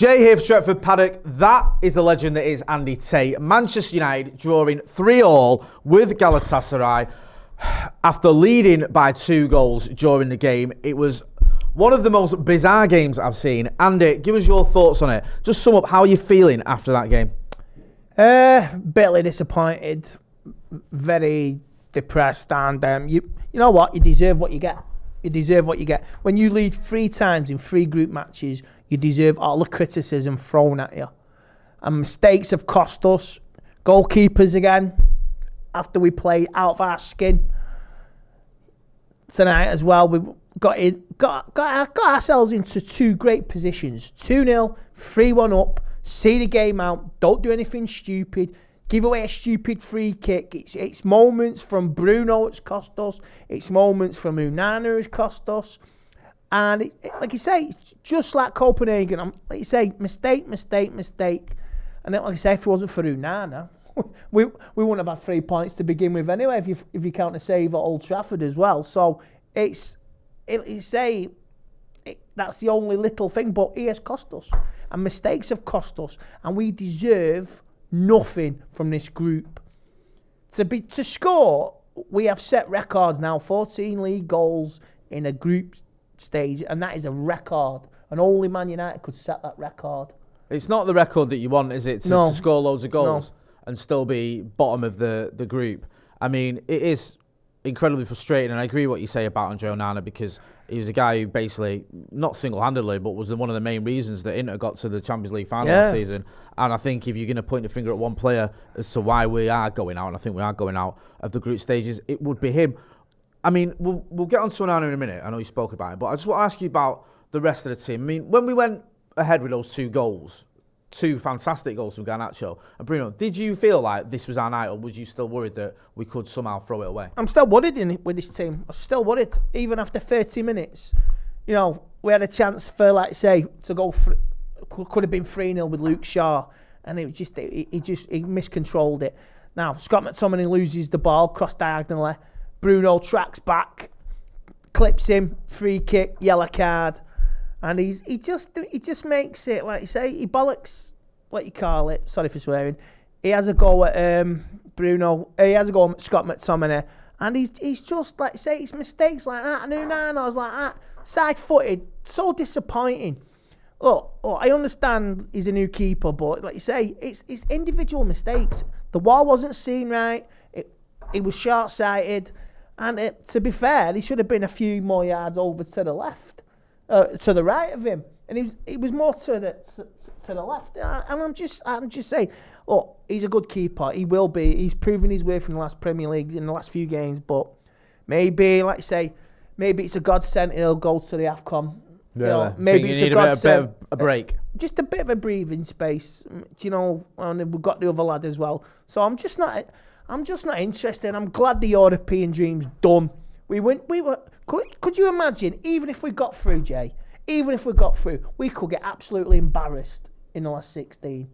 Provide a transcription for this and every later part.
Jay here for Stretford, Paddock. That is the legend that is Andy Tate. Manchester United drawing 3-3 with Galatasaray after leading by 2 goals during the game. It was one of the most bizarre games I've seen. Andy, give us your thoughts on it. Just sum up, how are you feeling after that game? Bitterly disappointed, very depressed, and you know what? You deserve what you get. You deserve what you get. When you lead 3 times in 3 group matches, you deserve all the criticism thrown at you. And mistakes have cost us. Goalkeepers again, after we played out of our skin. Tonight as well, we got ourselves into 2 great positions. 2-0, 3-1 up, see the game out, don't do anything stupid. Give away a stupid free kick. It's moments from Bruno it's cost us. It's moments from Unana it's cost us. And like you say, it's just like Copenhagen. Like you say, mistake. And then, like you say, if it wasn't for Unana, we wouldn't have had 3 points to begin with anyway. If you count a save at Old Trafford as well. So that's the only little thing. But it has cost us, and mistakes have cost us, and we deserve nothing from this group. To score, we have set records now, 14 league goals in a group stage, and that is a record. And only Man United could set that record. It's not the record that you want, is it? To score loads of goals and still be bottom of the group. I mean, it is incredibly frustrating, and I agree what you say about Andre Onana, because he was a guy who basically, not single-handedly, but was one of the main reasons that Inter got to the Champions League final last season. And I think if you're going to point the finger at one player as to why we are going out, and I think we are going out of the group stages, it would be him. I mean, we'll get on to Onana in a minute. I know you spoke about it, but I just want to ask you about the rest of the team. I mean, when we went ahead with those 2 goals, 2 fantastic goals from Garnacho and Bruno, did you feel like this was our night, or was you still worried that we could somehow throw it away? I'm still worried with this team. I'm still worried. Even after 30 minutes, you know, we had a chance for, like say, to go. Could have been 3-0 with Luke Shaw, and it was just he miscontrolled it. Now Scott McTominay loses the ball, cross diagonally. Bruno tracks back, clips him, free kick, yellow card. And he just makes it, like you say, he bollocks, what you call it, sorry for swearing. He has a go at Bruno, he has a go at Scott McTominay, and he's just, like you say, his mistakes like that, and Unana's like that, side-footed, so disappointing. Look, I understand he's a new keeper, but like you say, it's individual mistakes. The wall wasn't seen right, it was short-sighted, and to be fair, he should have been a few more yards over to the left. To the right of him, and he was more to the left. And I'm just saying, look, he's a good keeper. He will be. He's proven his worth in the last Premier League in the last few games. But maybe, like you say, maybe it's a godsend. He'll go to the AFCON. Yeah, you know, maybe it's a godsend. A break, just a bit of a breathing space. You know, and we've got the other lad as well. So I'm just not interested. I'm glad the European dream's done. We were. Could you imagine, even if we got through, Jay, we could get absolutely embarrassed in the last 16.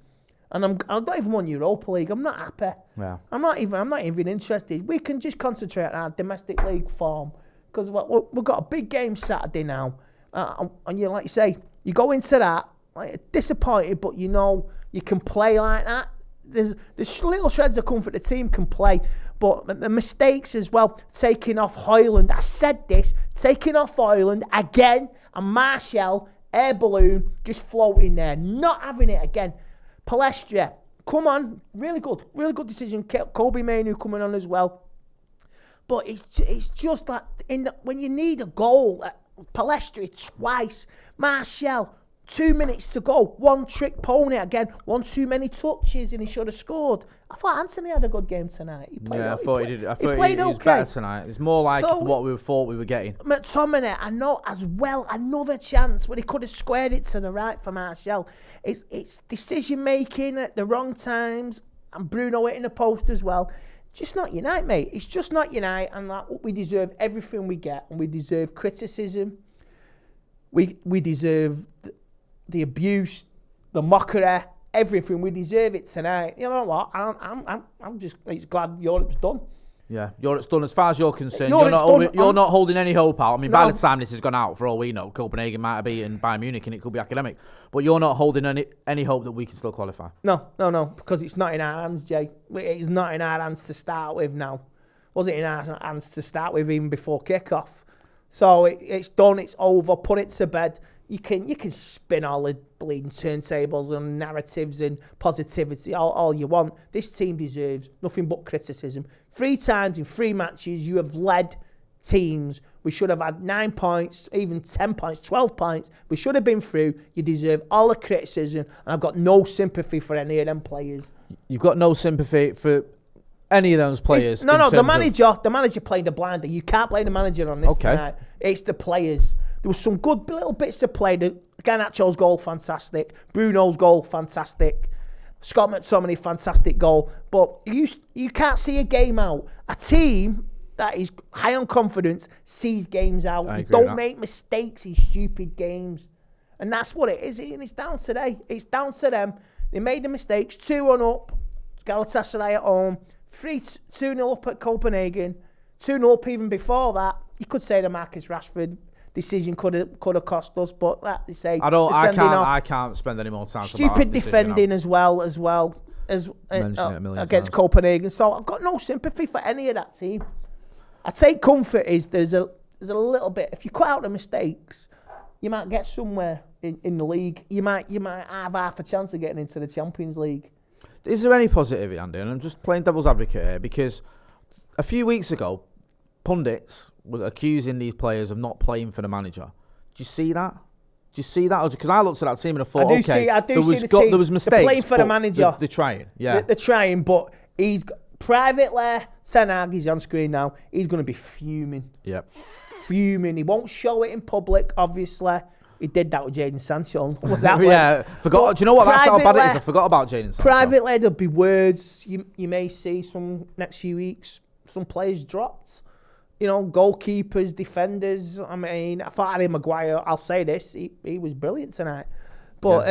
And I don't even want Europa League. I'm not happy. Yeah. I'm not even interested. We can just concentrate on our domestic league form, because we've got a big game Saturday now. And you, like you say, you go into that like disappointed, but you know you can play like that. There's little shreds of comfort the team can play. But the mistakes as well, taking off Højlund. I said this, taking off Højlund again, and Martial, air balloon, just floating there, not having it again. Palestra, come on, really good decision. Kobe Mainoo coming on as well. But it's just like, when you need a goal, Palestra twice, Martial, 2 minutes to go, 1 trick pony again, 1 too many touches, and he should have scored. I thought Anthony had a good game tonight. He played I thought he did. I thought he was better tonight. It's more like what we thought we were getting. McTominay, I know as well, another chance where he could have squared it to the right for Martial. It's decision making at the wrong times, and Bruno hitting the post as well. Just not United, mate. It's just not United, and we deserve everything we get, and we deserve criticism. We deserve the abuse, the mockery, everything. We deserve it tonight. You know what? I'm just glad Europe's done. Yeah, it's done as far as you're concerned. You're not holding any hope out. I mean, by the time this has gone out, for all we know, Copenhagen might have beaten Bayern Munich and it could be academic. But you're not holding any hope that we can still qualify. No, because it's not in our hands, Jay. It's not in our hands to start with now. Was it in our hands to start with even before kick-off? So it's done, it's over, put it to bed. You can spin all the bleeding turntables and narratives and positivity all you want. This team deserves nothing but criticism. 3 times in 3 matches, you have led teams. We should have had 9 points, even 10 points, 12 points. We should have been through. You deserve all the criticism, and I've got no sympathy for any of them players. You've got no sympathy for any of those players? The manager played the blinder. You can't blame the manager on this tonight. It's the players. There was some good little bits of play. Garnacho's goal, fantastic. Bruno's goal, fantastic. Scott McTominay, fantastic goal. But you can't see a game out. A team that is high on confidence sees games out. You don't make mistakes in stupid games. And that's what it is. And it's down today. It's down to them. They made the mistakes. 2-1 up. Galatasaray at home. 2-0 up at Copenhagen. 2-0 up even before that. You could say the Marcus Rashford decision could have cost us, but like they say, I can't spend any more time. Stupid defending as well as against Copenhagen. So I've got no sympathy for any of that team. I take comfort is there's a little bit. If you cut out the mistakes, you might get somewhere in the league. You might have half a chance of getting into the Champions League. Is there any positivity, Andy? And I'm just playing devil's advocate here because a few weeks ago, pundits were accusing these players of not playing for the manager. Do you see that? Because I looked at that team and I thought, there was mistakes. They're playing for the manager. They're trying, yeah. They're trying, but he's privately, Ten Hag, he's on screen now, he's going to be fuming. Yep. Fuming. He won't show it in public, obviously. He did that with Jadon Sancho. Forgot. Do you know what? That's how bad it is. I forgot about Jadon Sancho. Privately, there'll be words. You may see some next few weeks, some players dropped. Goalkeepers, defenders. I mean, I thought Harry Maguire, I'll say this, he was brilliant tonight. But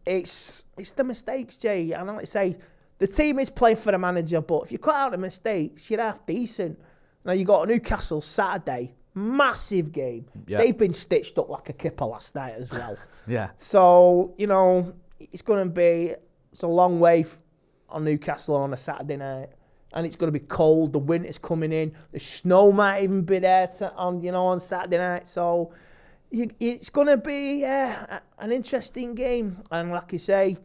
it's the mistakes, Jay. And like I say, the team is playing for the manager, but if you cut out the mistakes, you're half decent. Now, you got Newcastle Saturday, massive game. Yeah. They've been stitched up like a kipper last night as well. Yeah. So, it's a long way on Newcastle on a Saturday night. And it's going to be cold. The winter's coming in. The snow might even be there on Saturday night. So it's going to be an interesting game. And like you say,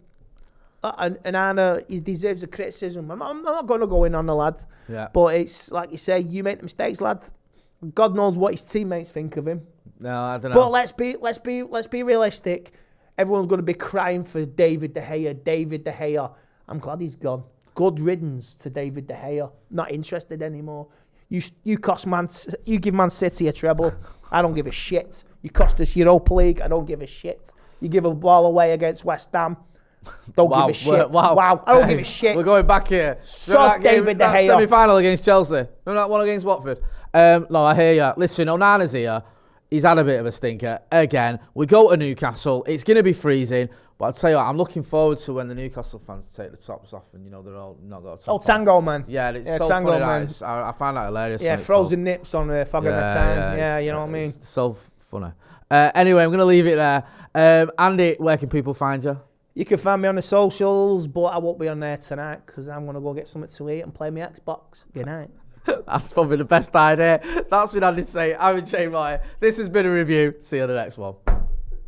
and Anna, he deserves a criticism. I'm not going to go in on the lad. Yeah. But it's like you say, you make the mistakes, lad. God knows what his teammates think of him. No, I don't know. But let's be realistic. Everyone's going to be crying for David De Gea. I'm glad he's gone. Good riddance to David De Gea. Not interested anymore. You give Man City a treble. I don't give a shit. You cost us Europa League. I don't give a shit. You give a ball away against West Ham. Don't give a shit. Wow. I don't give a shit. We're going back here. Sod David De Gea. Semi-final against Chelsea. Remember that one against Watford? No, I hear you. Listen, Onana's here. He's had a bit of a stinker again. We go to Newcastle. It's going to be freezing. But I'll tell you what, I'm looking forward to when the Newcastle fans take the tops off and, they're all not got a top on. Tango, man. Yeah, it's so Tango, funny. Man. I find that hilarious. Yeah, frozen nips on fog of the time. Yeah, you know what I mean? It's so funny. Anyway, I'm going to leave it there. Andy, where can people find you? You can find me on the socials, but I won't be on there tonight because I'm going to go get something to eat and play my Xbox. Good night. That's probably the best idea. That's been Andy Tate. I'm Shane Martin. This has been a review. See you on the next one.